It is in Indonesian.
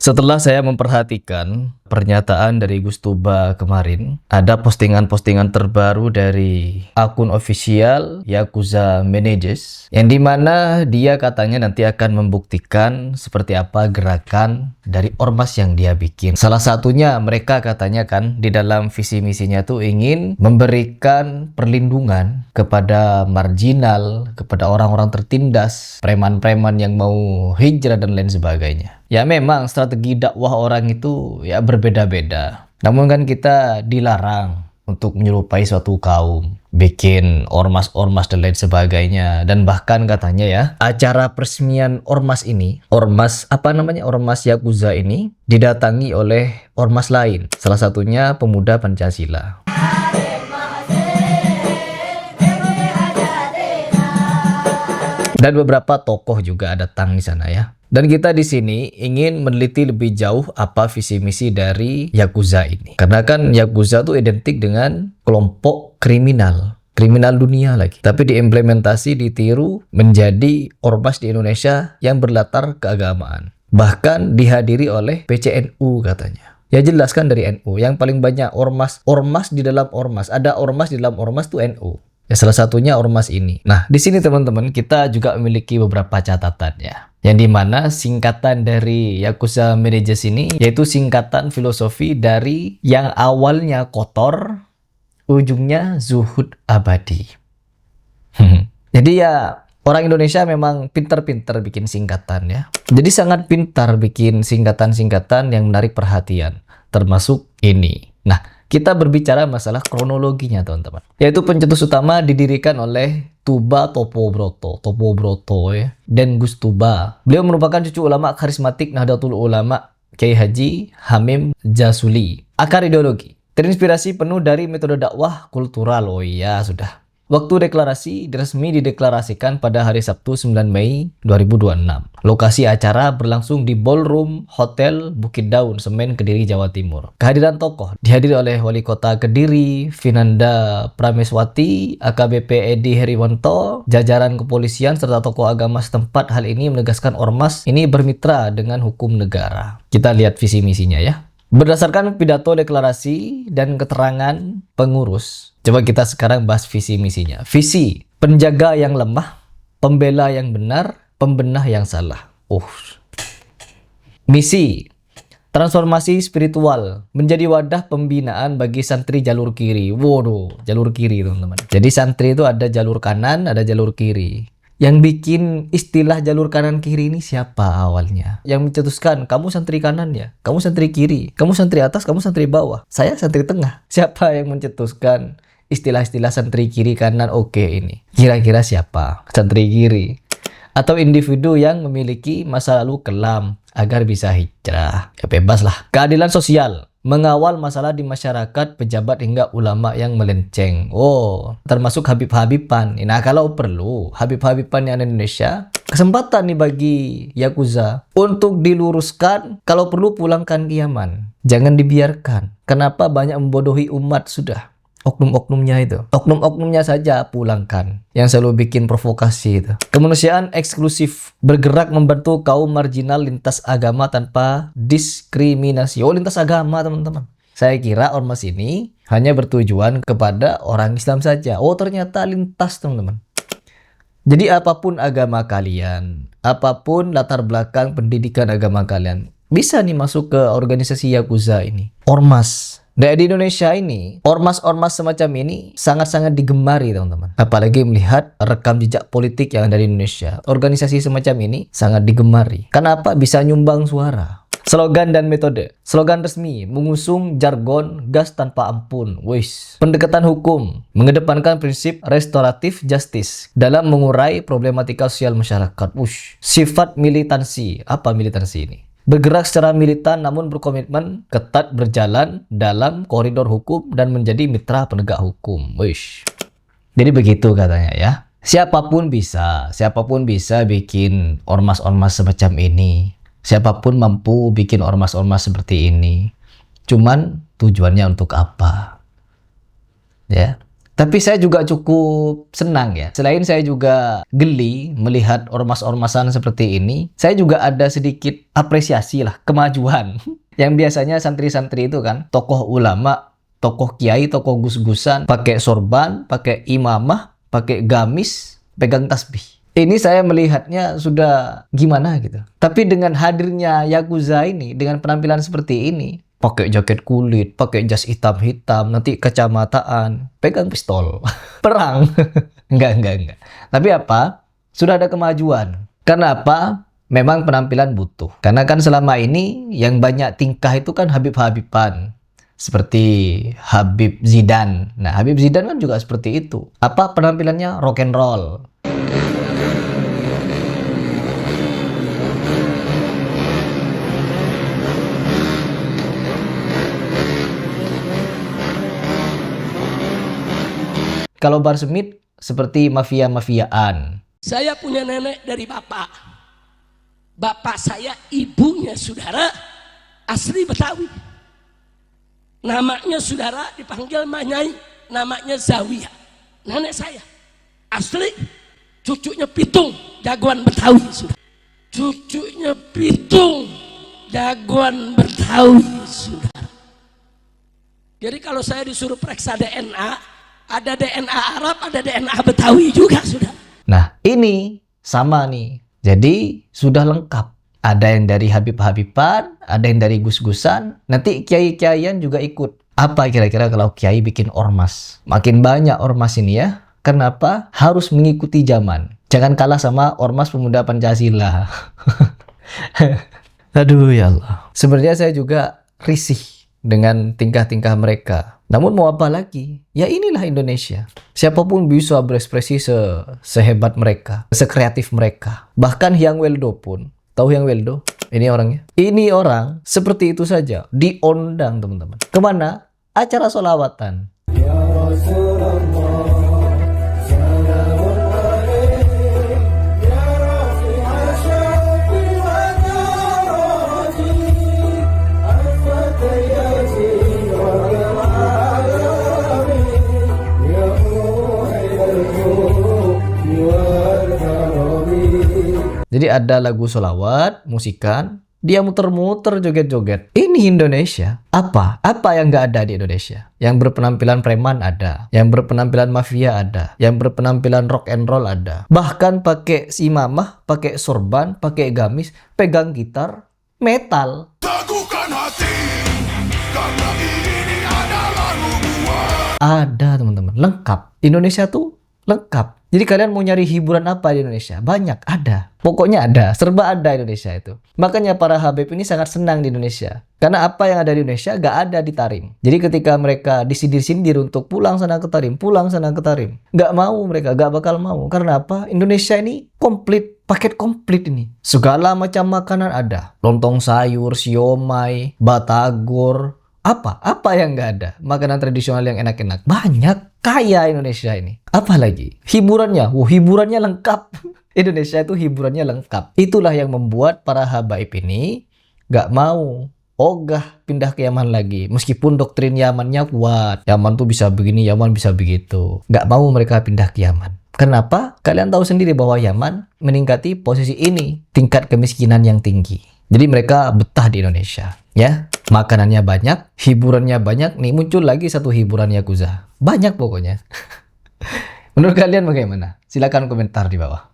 Setelah saya memperhatikan pernyataan dari Gus Tuba kemarin, ada postingan-postingan terbaru dari akun official Yakuza Managers, yang dimana dia katanya nanti akan membuktikan seperti apa gerakan dari ormas yang dia bikin. Salah satunya mereka katanya kan di dalam visi misinya tuh ingin memberikan perlindungan kepada marginal, kepada orang-orang tertindas, preman-preman yang mau hijrah dan lain sebagainya. Ya memang strategi dakwah orang itu ya berbeda-beda. Namun kan kita dilarang untuk menyerupai suatu kaum, bikin ormas-ormas dan lain sebagainya. Dan bahkan katanya ya, acara peresmian ormas ini, ormas Yakuza ini didatangi oleh ormas lain. Salah satunya Pemuda Pancasila. Dan beberapa tokoh juga datang di sana ya. Dan kita di sini ingin meneliti lebih jauh apa visi misi dari Yakuza ini. Karena kan Yakuza itu identik dengan kelompok kriminal dunia lagi. Tapi diimplementasi, ditiru menjadi ormas di Indonesia yang berlatar keagamaan. Bahkan dihadiri oleh PCNU katanya. Ya jelas kan dari NU. Yang paling banyak ormas di dalam ormas. Ada ormas di dalam ormas tuh NU. Ya salah satunya ormas ini. Nah, di sini teman-teman kita juga memiliki beberapa catatan ya. Yang dimana singkatan dari Yakuza Managers ini yaitu singkatan filosofi dari yang awalnya kotor, ujungnya zuhud abadi. Jadi ya orang Indonesia memang pintar-pintar bikin singkatan ya. Jadi sangat pintar bikin singkatan-singkatan yang menarik perhatian. Termasuk ini. Nah, kita berbicara masalah kronologinya teman-teman. Yaitu pencetus utama didirikan oleh Tuba Topo Broto ya, dan Gus Tuba. Beliau merupakan cucu ulama karismatik Nahdlatul Ulama Kiai Haji Hamim Jasuli. Akar ideologi terinspirasi penuh dari metode dakwah kultural. Oh iya sudah. Waktu deklarasi resmi dideklarasikan pada hari Sabtu 9 Mei 2026. Lokasi acara berlangsung di Ballroom Hotel Bukit Daun, Semen, Kediri, Jawa Timur. Kehadiran tokoh dihadiri oleh Wali Kota Kediri, Vinanda Prameswati, AKBP Edi Heriwanto, jajaran kepolisian serta tokoh agama setempat. Hal ini menegaskan ormas ini bermitra dengan hukum negara. Kita lihat visi misinya ya. Berdasarkan pidato deklarasi dan keterangan pengurus, coba kita sekarang bahas visi misinya. Visi, penjaga yang lemah, pembela yang benar, pembenah yang salah. Misi, transformasi spiritual, menjadi wadah pembinaan bagi santri jalur kiri. Waduh, jalur kiri teman-teman. Jadi santri itu ada jalur kanan, ada jalur kiri. Yang bikin istilah jalur kanan kiri ini siapa awalnya? Yang mencetuskan, kamu santri kanan ya, kamu santri kiri, kamu santri atas, kamu santri bawah, saya santri tengah. Siapa yang mencetuskan istilah-istilah santri kiri kanan? Oke ini. Kira-kira siapa? Santri kiri. Atau individu yang memiliki masa lalu kelam agar bisa hijrah. Ya bebas lah. Keadilan sosial. Mengawal masalah di masyarakat, pejabat hingga ulama yang melenceng. Termasuk Habib-Habiban. Nah, kalau perlu, Habib-Habiban yang ada di Indonesia, kesempatan nih bagi Yakuza untuk diluruskan, kalau perlu pulangkan ke Yaman. Jangan dibiarkan. Kenapa banyak membodohi umat sudah? Oknum-oknumnya itu. Oknum-oknumnya saja pulangkan. Yang selalu bikin provokasi itu. Kemanusiaan eksklusif. Bergerak membantu kaum marginal lintas agama tanpa diskriminasi. Lintas agama teman-teman. Saya kira ormas ini hanya bertujuan kepada orang Islam saja. Ternyata lintas teman-teman. Jadi apapun agama kalian, apapun latar belakang pendidikan agama kalian, bisa nih masuk ke organisasi Yakuza ini. Ormas. Nah, di Indonesia ini, ormas-ormas semacam ini sangat-sangat digemari teman-teman. Apalagi melihat rekam jejak politik yang ada di Indonesia. Organisasi semacam ini sangat digemari. Kenapa? Bisa nyumbang suara. Slogan dan metode. Slogan resmi, mengusung jargon gas tanpa ampun. Pendekatan hukum, mengedepankan prinsip restoratif justice dalam mengurai problematika sosial masyarakat. Sifat militansi. Apa militansi ini? Bergerak secara militan namun berkomitmen ketat berjalan dalam koridor hukum dan menjadi mitra penegak hukum. Jadi begitu katanya ya. Siapapun bisa bikin ormas-ormas semacam ini. Siapapun mampu bikin ormas-ormas seperti ini. Cuman tujuannya untuk apa? Ya. Tapi saya juga cukup senang ya. Selain saya juga geli melihat ormas-ormasan seperti ini, saya juga ada sedikit apresiasi lah, kemajuan. Yang biasanya santri-santri itu kan, tokoh ulama, tokoh kiai, tokoh gus-gusan, pakai sorban, pakai imamah, pakai gamis, pegang tasbih. Ini saya melihatnya sudah gimana gitu. Tapi dengan hadirnya Yakuza ini, dengan penampilan seperti ini, pakai jaket kulit, pakai jas hitam-hitam, nanti kacamataan, pegang pistol, perang. Enggak. Tapi apa? Sudah ada kemajuan. Karena apa? Memang penampilan butuh. Karena kan selama ini yang banyak tingkah itu kan Habib-Habiban. Seperti Habib Zidane. Nah, Habib Zidane kan juga seperti itu. Apa penampilannya? Rock and roll. Kalau Bar Smith seperti mafia-mafiaan. Saya punya nenek dari bapak. Bapak saya ibunya saudara asli Betawi. Namanya saudara dipanggil Manyai, namanya Zawiyah. Nenek saya asli cucunya Pitung, jagoan Betawi saudara. Cucunya Pitung, jagoan Betawi saudara. Jadi kalau saya disuruh periksa DNA, ada DNA Arab, ada DNA Betawi juga sudah. Nah, ini sama nih. Jadi sudah lengkap. Ada yang dari Habib-Habiban, ada yang dari gus-gusan. Nanti kiai-kiaian juga ikut. Apa kira-kira kalau kiai bikin ormas? Makin banyak ormas ini ya. Kenapa? Harus mengikuti zaman. Jangan kalah sama ormas pemuda Pancasila. Aduh ya Allah. Sebenarnya saya juga risih dengan tingkah-tingkah mereka. Namun mau apa lagi? Ya inilah Indonesia. Siapapun bisa berekspresi sehebat mereka, sekreatif mereka. Bahkan Hyang Weldo pun. Tahu Hyang Weldo? Ini orangnya. Ini orang seperti itu saja. Diundang teman-teman. Kemana? Acara sholawatan. Ya Rasulullah. Jadi ada lagu sholawat, musikan, dia muter-muter joget-joget. Ini Indonesia. Apa? Apa yang nggak ada di Indonesia? Yang berpenampilan preman ada. Yang berpenampilan mafia ada. Yang berpenampilan rock and roll ada. Bahkan pakai imamah, pakai sorban, pakai gamis, pegang gitar, metal. Teguhkan hati, karena ini adalah hubungan. Ada teman-teman, lengkap. Indonesia tuh lengkap. Jadi kalian mau nyari hiburan apa di Indonesia? Banyak, ada. Pokoknya ada, serba ada Indonesia itu. Makanya para Habib ini sangat senang di Indonesia. Karena apa yang ada di Indonesia gak ada di Tarim. Jadi ketika mereka disindir-sindir untuk pulang sana ke Tarim, pulang sana ke Tarim, gak mau mereka, gak bakal mau. Karena apa? Indonesia ini komplit, paket komplit ini. Segala macam makanan ada. Lontong sayur, siomay, batagor. Apa yang nggak ada? Makanan tradisional yang enak-enak. Banyak, kaya Indonesia ini. Apa lagi? Hiburannya. Hiburannya lengkap. Indonesia itu hiburannya lengkap. Itulah yang membuat para habaib ini nggak mau ogah pindah ke Yaman lagi. Meskipun doktrin Yamannya kuat. Yaman tuh bisa begini, Yaman bisa begitu. Nggak mau mereka pindah ke Yaman. Kenapa? Kalian tahu sendiri bahwa Yaman meningkati posisi ini. Tingkat kemiskinan yang tinggi. Jadi mereka betah di Indonesia. Ya, makanannya banyak, hiburannya banyak. Nih muncul lagi satu hiburan Yakuza. Banyak pokoknya. Menurut kalian bagaimana? Silakan komentar di bawah.